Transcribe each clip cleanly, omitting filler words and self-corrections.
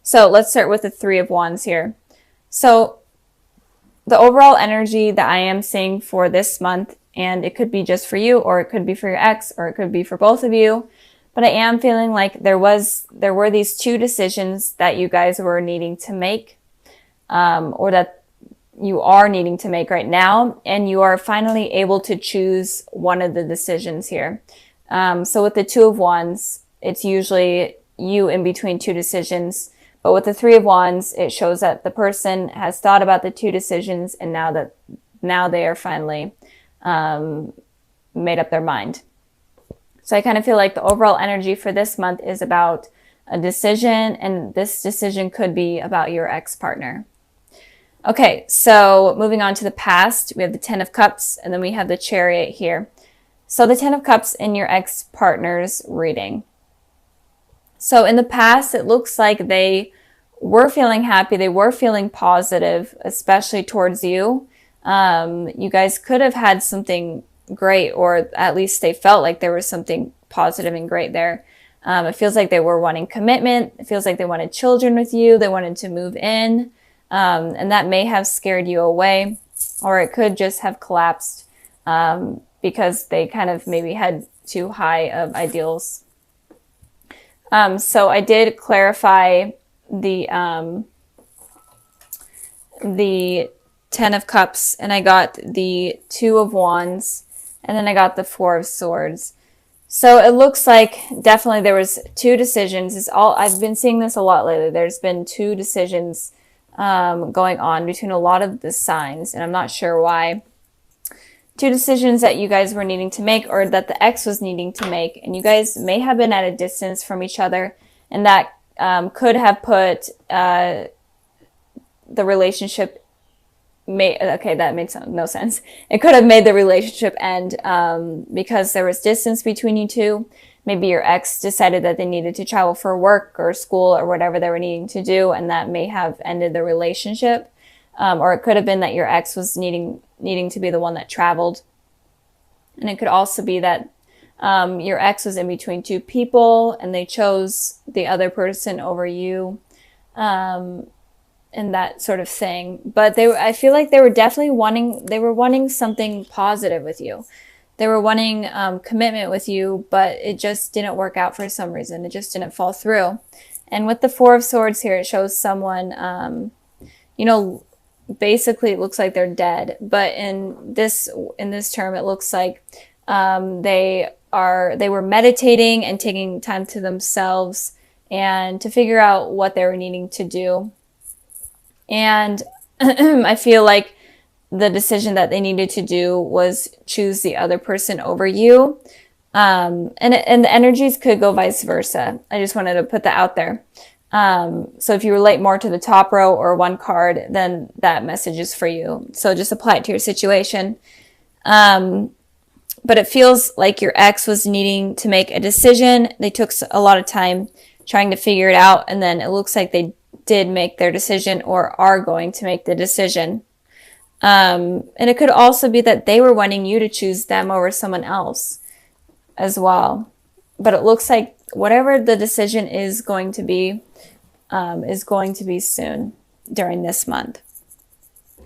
So let's start with the Three of Wands here. So the overall energy that I am seeing for this month, and it could be just for you, or it could be for your ex, or it could be for both of you, but I am feeling like there were these two decisions that you guys were needing to make, or that you are needing to make right now, and you are finally able to choose one of the decisions here. So with the Two of Wands, it's usually you in between two decisions. But with the Three of Wands, it shows that the person has thought about the two decisions, and now they are finally made up their mind. So I kind of feel like the overall energy for this month is about a decision, and this decision could be about your ex-partner. Okay, so moving on to the past, we have the Ten of Cups, and then we have the Chariot here. So the Ten of Cups in your ex-partner's reading. So in the past, it looks like they were feeling happy. They were feeling positive, especially towards you. You guys could have had something great, or at least they felt like there was something positive and great there. It feels like they were wanting commitment. It feels like they wanted children with you. They wanted to move in. And that may have scared you away, or it could just have collapsed because they kind of maybe had too high of ideals. So I did clarify the Ten of Cups, and I got the Two of Wands, and then I got the Four of Swords. So it looks like definitely there was two decisions. I've been seeing this a lot lately. There's been two decisions going on between a lot of the signs, and I'm not sure why. Two decisions that you guys were needing to make, or that the ex was needing to make, and you guys may have been at a distance from each other, and that could have put the relationship okay, that makes no sense. It could have made the relationship end because there was distance between you two. Maybe your ex decided that they needed to travel for work or school or whatever they were needing to do, and that may have ended the relationship. Or it could have been that your ex was needing to be the one that traveled. And it could also be that your ex was in between two people and they chose the other person over you, and that sort of thing. But I feel like they were definitely wanting something positive with you. They were wanting commitment with you, but it just didn't work out for some reason. It just didn't fall through. And with the Four of Swords here, it shows someone, basically it looks like they're dead. But in this term, it looks like they were meditating and taking time to themselves and to figure out what they were needing to do. And I feel like the decision that they needed to do was choose the other person over you. And the energies could go vice versa. I just wanted to put that out there. So if you relate more to the top row or one card, then that message is for you. So just apply it to your situation. But it feels like your ex was needing to make a decision. They took a lot of time trying to figure it out. And then it looks like they did make their decision, or are going to make the decision. And it could also be that they were wanting you to choose them over someone else as well. But it looks like whatever the decision is going to be soon during this month.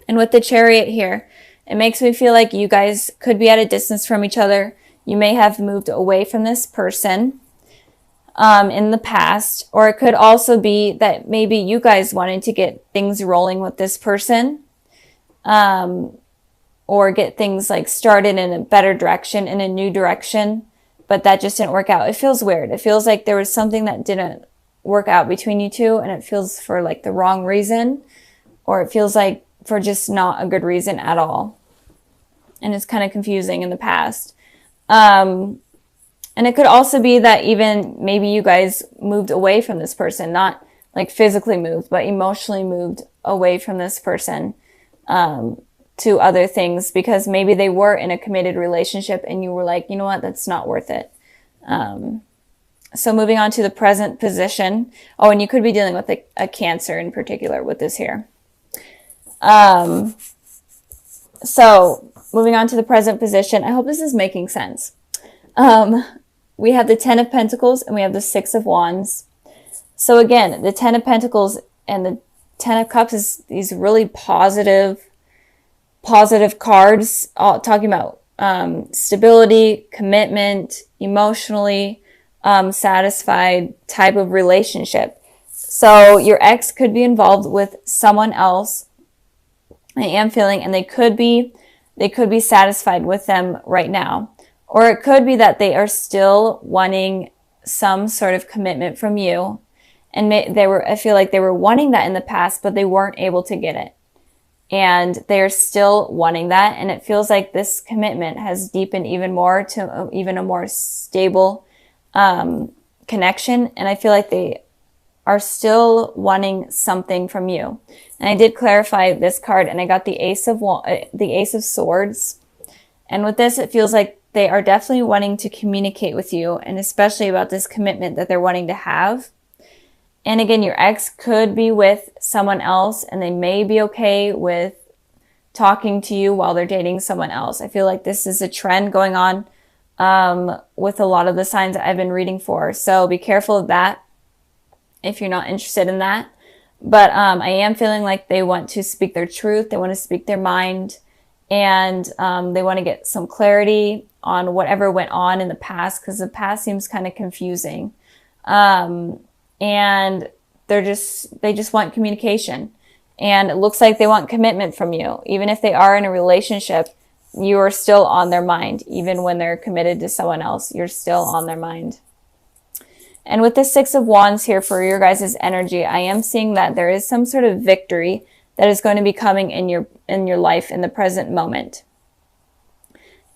And with the Chariot here, it makes me feel like you guys could be at a distance from each other. You may have moved away from this person in the past, or it could also be that maybe you guys wanted to get things rolling with this person, or get things like started in a better direction, in a new direction, but that just didn't work out. It feels weird. It feels like there was something that didn't work out between you two, and it feels for like the wrong reason, or it feels like for just not a good reason at all. And it's kind of confusing in the past. And it could also be that even maybe you guys moved away from this person, not like physically moved, but emotionally moved away from this person to other things, because maybe they were in a committed relationship and you were like, you know what, that's not worth it. So moving on to the present position. Oh, and you could be dealing with a Cancer in particular with this here. So moving on to the present position. I hope this is making sense. We have the Ten of Pentacles and we have the Six of Wands. So again, the Ten of Pentacles and the Ten of Cups is these really positive cards, all talking about stability, commitment, emotionally satisfied type of relationship. So your ex could be involved with someone else, I am feeling, and they could be satisfied with them right now. Or it could be that they are still wanting some sort of commitment from you. And I feel like they were wanting that in the past, but they weren't able to get it. And they're still wanting that. And it feels like this commitment has deepened even more to even a more stable connection. And I feel like they are still wanting something from you. And I did clarify this card, and I got the Ace of Swords. And with this, it feels like they are definitely wanting to communicate with you, and especially about this commitment that they're wanting to have. And again, your ex could be with someone else, and they may be okay with talking to you while they're dating someone else. I feel like this is a trend going on with a lot of the signs that I've been reading for. So be careful of that if you're not interested in that. But I am feeling like they want to speak their truth. They want to speak their mind, and they want to get some clarity on whatever went on in the past, because the past seems kind of confusing. And they just want communication. And it looks like they want commitment from you. Even if they are in a relationship, you are still on their mind. Even when they're committed to someone else, you're still on their mind. And with the Six of Wands here for your guys' energy, I am seeing that there is some sort of victory that is going to be coming in your life in the present moment.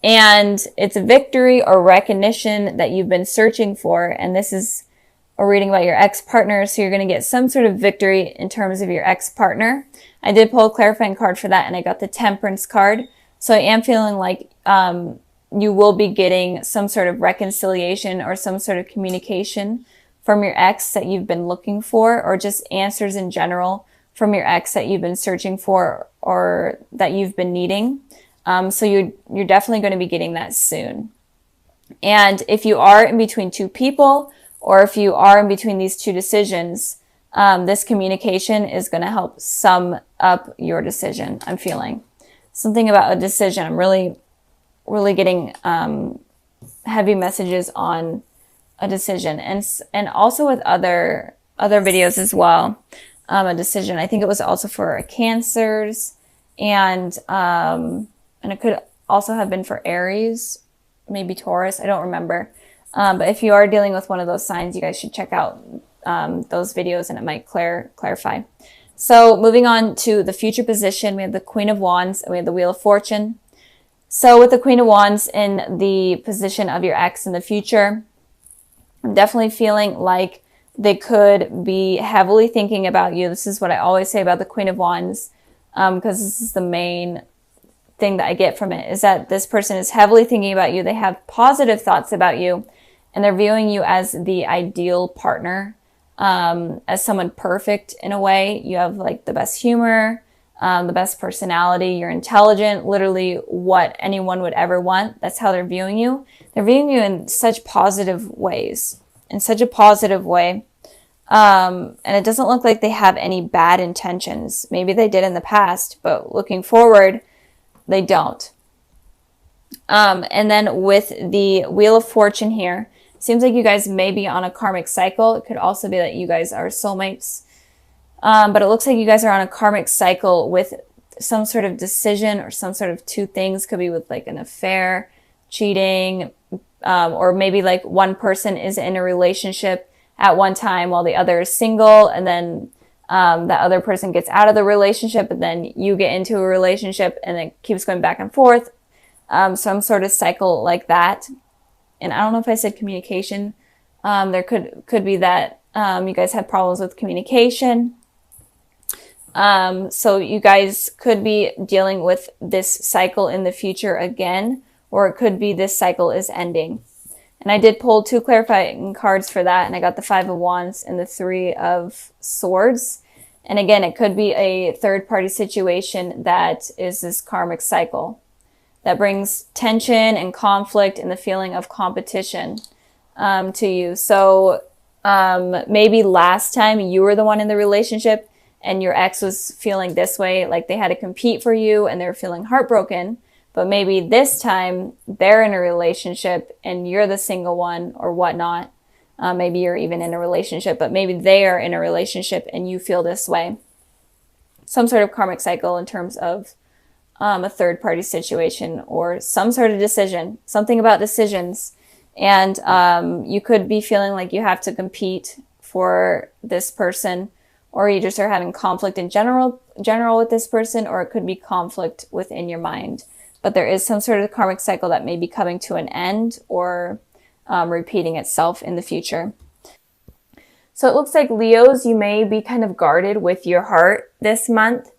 And it's a victory or recognition that you've been searching for. And this is a reading about your ex-partner. So you're going to get some sort of victory in terms of your ex-partner. I did pull a clarifying card for that, and I got the Temperance card. So I am feeling like you will be getting some sort of reconciliation or some sort of communication from your ex that you've been looking for, or just answers in general from your ex that you've been searching for or that you've been needing. So you're definitely going to be getting that soon. And if you are in between two people, or if you are in between these two decisions, this communication is going to help sum up your decision. I'm feeling something about a decision. I'm really getting heavy messages on a decision, and also with other videos as well. A decision. I think it was also for Cancers, and it could also have been for Aries, maybe Taurus. I don't remember. But if you are dealing with one of those signs, you guys should check out those videos, and it might clarify. So moving on to the future position, we have the Queen of Wands and we have the Wheel of Fortune. So with the Queen of Wands in the position of your ex in the future, I'm definitely feeling like they could be heavily thinking about you. This is what I always say about the Queen of Wands, because this is the main thing that I get from it, is that this person is heavily thinking about you. They have positive thoughts about you, and they're viewing you as the ideal partner, as someone perfect in a way. You have like the best humor, the best personality, you're intelligent, literally what anyone would ever want. That's how they're viewing you. They're viewing you in such positive ways, in such a positive way. And it doesn't look like they have any bad intentions. Maybe they did in the past, but looking forward, they don't. And then with the Wheel of Fortune here, seems like you guys may be on a karmic cycle. It could also be that you guys are soulmates. But it looks like you guys are on a karmic cycle with some sort of decision or some sort of two things. Could be with like an affair, cheating, or maybe like one person is in a relationship at one time while the other is single, and then that other person gets out of the relationship, and then you get into a relationship, and it keeps going back and forth. Some sort of cycle like that. And I don't know if I said communication. There could be that you guys have problems with communication. So you guys could be dealing with this cycle in the future again, or it could be this cycle is ending. And I did pull two clarifying cards for that, and I got the Five of Wands and the Three of Swords. And again, it could be a third-party situation that is this karmic cycle that brings tension and conflict and the feeling of competition to you. So Maybe last time you were the one in the relationship and your ex was feeling this way, like they had to compete for you and they're feeling heartbroken. But maybe this time they're in a relationship and you're the single one or whatnot. Maybe you're even in a relationship, but maybe they are in a relationship and you feel this way. Some sort of karmic cycle in terms of a third party situation or some sort of decision, something about decisions. And you could be feeling like you have to compete for this person, or you just are having conflict in general with this person, or it could be conflict within your mind. But there is some sort of karmic cycle that may be coming to an end or repeating itself in the future. So it looks like Leos, you may be kind of guarded with your heart this month.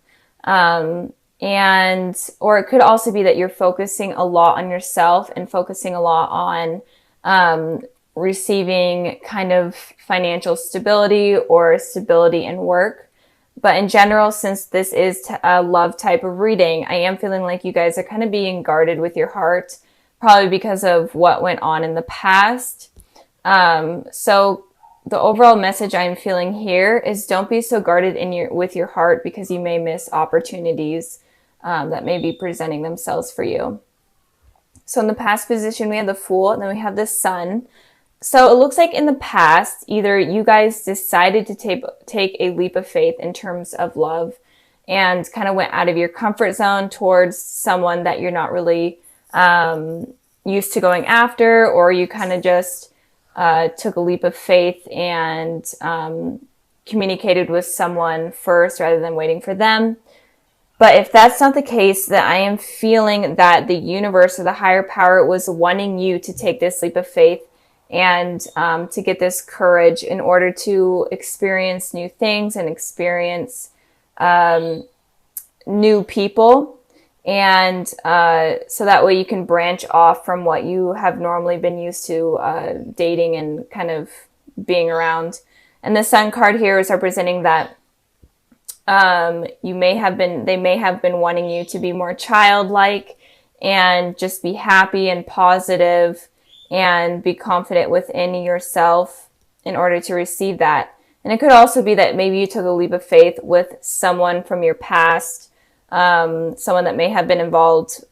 Or it could also be that you're focusing a lot on yourself and focusing a lot on receiving kind of financial stability or stability in work. But in general, since this is a love type of reading, I am feeling like you guys are kind of being guarded with your heart, probably because of what went on in the past. So the overall message I'm feeling here is don't be so guarded with your heart, because you may miss opportunities that may be presenting themselves for you. So in the past position, we have the Fool, and then we have the Sun. So it looks like in the past, either you guys decided to take a leap of faith in terms of love and kind of went out of your comfort zone towards someone that you're not really used to going after, or you kind of just took a leap of faith and communicated with someone first rather than waiting for them. But if that's not the case, then I am feeling that the universe or the higher power was wanting you to take this leap of faith and to get this courage in order to experience new things and experience new people. And so that way you can branch off from what you have normally been used to dating and kind of being around. And the Sun card here is representing that they may have been wanting you to be more childlike and just be happy and positive and be confident within yourself in order to receive that. And it could also be that maybe you took a leap of faith with someone from your past, someone that may have been involved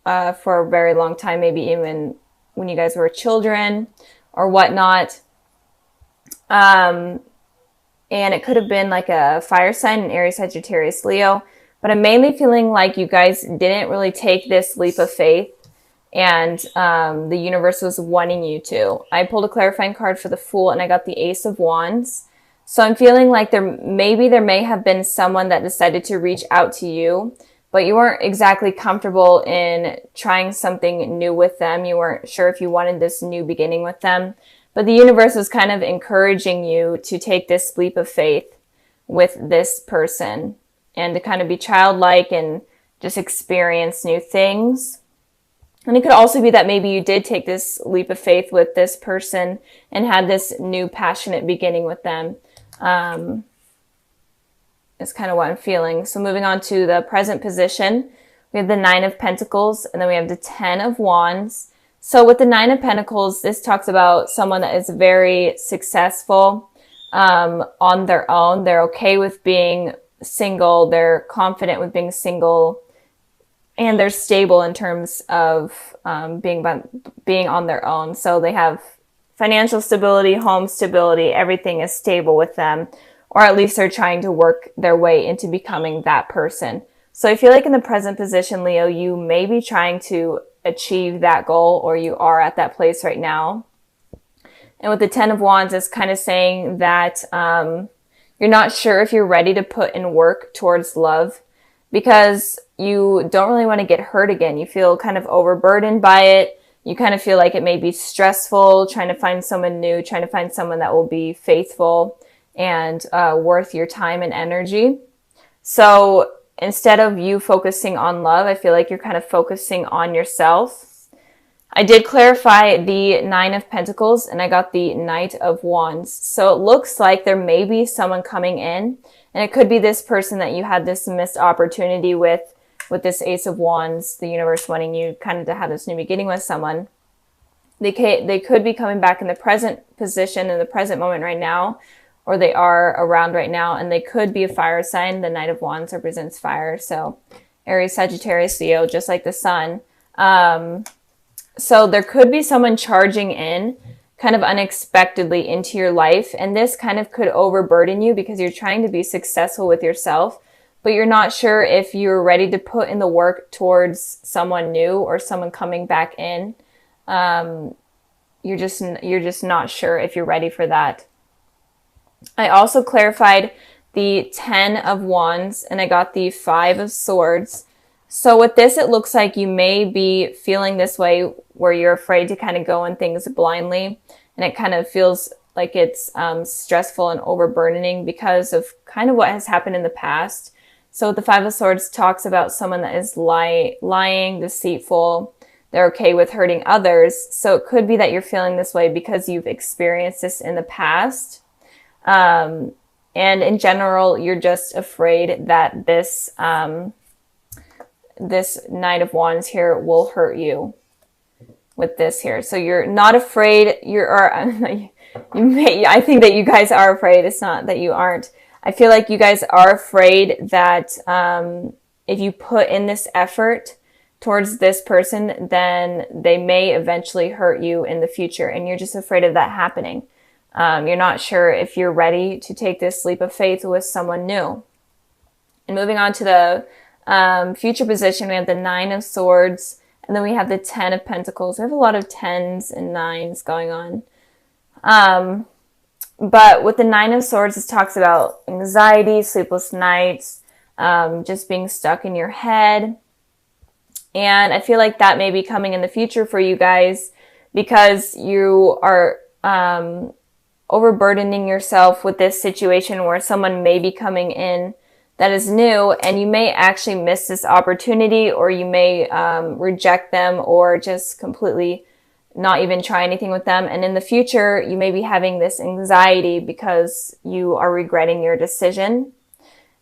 for a very long time, maybe even when you guys were children or whatnot. And it could have been like a fire sign, an Aries, Sagittarius, Leo. But I'm mainly feeling like you guys didn't really take this leap of faith, and the universe was wanting you to. I pulled a clarifying card for the Fool, and I got the Ace of Wands. So I'm feeling like there may have been someone that decided to reach out to you, but you weren't exactly comfortable in trying something new with them. You weren't sure if you wanted this new beginning with them. But the universe was kind of encouraging you to take this leap of faith with this person and to kind of be childlike and just experience new things. And it could also be that maybe you did take this leap of faith with this person and had this new passionate beginning with them. Is kind of what I'm feeling. So moving on to the present position, we have the Nine of Pentacles, and then we have the Ten of Wands. So with the Nine of Pentacles, this talks about someone that is very successful on their own. They're okay with being single. They're confident with being single. And they're stable in terms of being on their own. So they have financial stability, home stability. Everything is stable with them. Or at least they're trying to work their way into becoming that person. So I feel like in the present position, Leo, you may be trying to achieve that goal, or you are at that place right now. And with the Ten of Wands, it's kind of saying that you're not sure if you're ready to put in work towards love, because you don't really want to get hurt again. You feel kind of overburdened by it. You kind of feel like it may be stressful trying to find someone new, trying to find someone that will be faithful and worth your time and energy. So instead of you focusing on love, I feel like you're kind of focusing on yourself. I did clarify the Nine of Pentacles, and I got the Knight of Wands. So it looks like there may be someone coming in, and it could be this person that you had this missed opportunity with this Ace of Wands, the universe wanting you kind of to have this new beginning with someone. They could be coming back in the present position, in the present moment right now, or they are around right now, and they could be a fire sign. The Knight of Wands represents fire, so Aries, Sagittarius, Leo, just like the sun. So there could be someone charging in kind of unexpectedly into your life, and this kind of could overburden you because you're trying to be successful with yourself, but you're not sure if you're ready to put in the work towards someone new or someone coming back in. You're just not sure if you're ready for that. I also clarified the 10 of Wands, and I got the 5 of Swords. So with this, it looks like you may be feeling this way where you're afraid to kind of go in things blindly, and it kind of feels like it's stressful and overburdening because of kind of what has happened in the past. So the 5 of Swords talks about someone that is lying, deceitful. They're okay with hurting others. So it could be that you're feeling this way because you've experienced this in the past. And in general, you're just afraid that this Knight of Wands here will hurt you with this here. So you're not afraid. I think that you guys are afraid. It's not that you aren't. I feel like you guys are afraid that if you put in this effort towards this person, then they may eventually hurt you in the future. And you're just afraid of that happening. You're not sure if you're ready to take this leap of faith with someone new. And moving on to the future position, we have the 9 of Swords, and then we have the 10 of Pentacles. We have a lot of 10s and 9s going on. But with the 9 of Swords, it talks about anxiety, sleepless nights, just being stuck in your head. And I feel like that may be coming in the future for you guys because you are overburdening yourself with this situation where someone may be coming in that is new, and you may actually miss this opportunity, or you may reject them, or just completely not even try anything with them. And in the future, you may be having this anxiety because you are regretting your decision.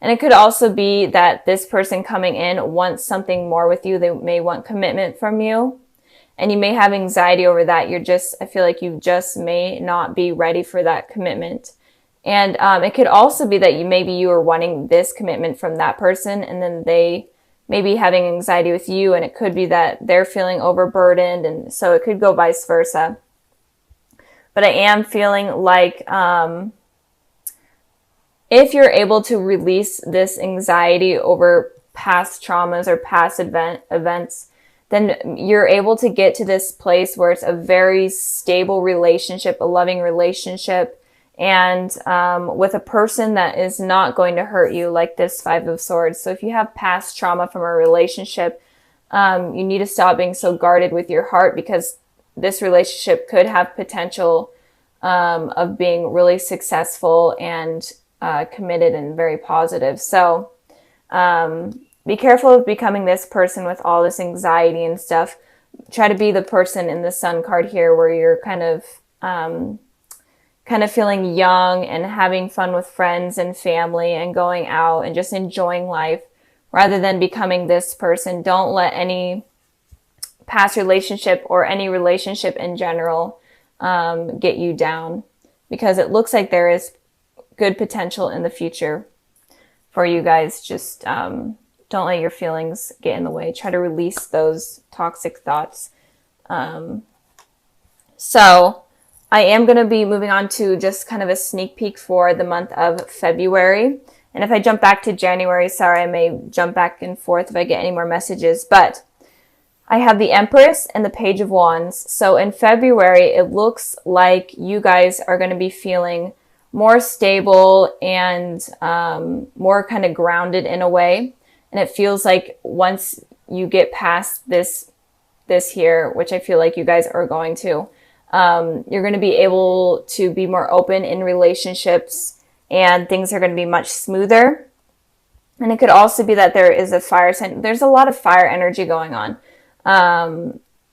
And it could also be that this person coming in wants something more with you. They may want commitment from you. And you may have anxiety over that. I feel like you just may not be ready for that commitment. And it could also be that you are wanting this commitment from that person, and then they may be having anxiety with you, and it could be that they're feeling overburdened, and so it could go vice versa. But I am feeling like if you're able to release this anxiety over past traumas or past events, then you're able to get to this place where it's a very stable relationship, a loving relationship, and with a person that is not going to hurt you, like this 5 of Swords. So if you have past trauma from a relationship, you need to stop being so guarded with your heart, because this relationship could have potential of being really successful and committed and very positive. So be careful of becoming this person with all this anxiety and stuff. Try to be the person in the Sun card here where you're kind of feeling young and having fun with friends and family and going out and just enjoying life rather than becoming this person. Don't let any past relationship or any relationship in general get you down, because it looks like there is good potential in the future for you guys. Just don't let your feelings get in the way. Try to release those toxic thoughts. So I am going to be moving on to just kind of a sneak peek for the month of February. And if I jump back to January, sorry, I may jump back and forth if I get any more messages. But I have the Empress and the Page of Wands. So in February, it looks like you guys are going to be feeling more stable and more kind of grounded in a way. And it feels like once you get past this here, which I feel like you guys are going to, you're going to be able to be more open in relationships, and things are going to be much smoother. And it could also be that there is a fire sign. There's a lot of fire energy going on.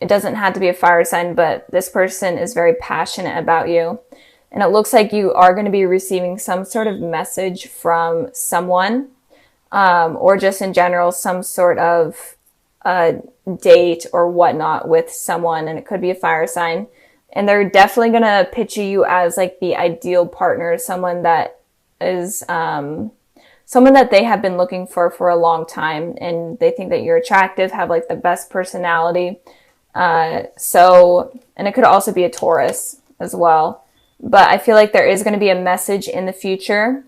It doesn't have to be a fire sign, but this person is very passionate about you. And it looks like you are going to be receiving some sort of message from someone, or just in general, some sort of date or whatnot with someone. And it could be a fire sign. And they're definitely going to picture you as like the ideal partner, someone that is, someone that they have been looking for a long time, and they think that you're attractive, have like the best personality. And it could also be a Taurus as well. But I feel like there is going to be a message in the future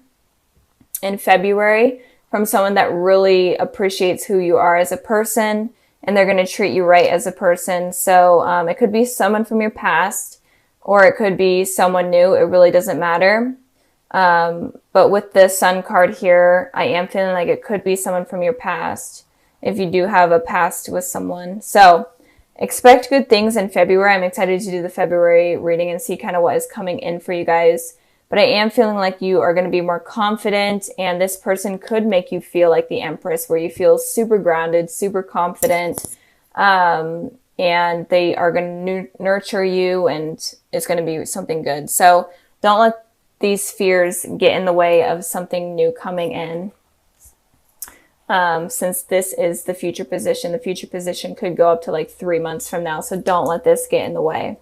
in February from someone that really appreciates who you are as a person, and they're going to treat you right as a person. So it could be someone from your past, or it could be someone new. It really doesn't matter. But with the Sun card here, I am feeling like it could be someone from your past, if you do have a past with someone. So expect good things in February. I'm excited to do the February reading and see kind of what is coming in for you guys. But I am feeling like you are going to be more confident, and this person could make you feel like the Empress, where you feel super grounded, super confident, and they are going to nurture you, and it's going to be something good. So don't let these fears get in the way of something new coming in. Since this is the future position could go up to like 3 months from now. So don't let this get in the way.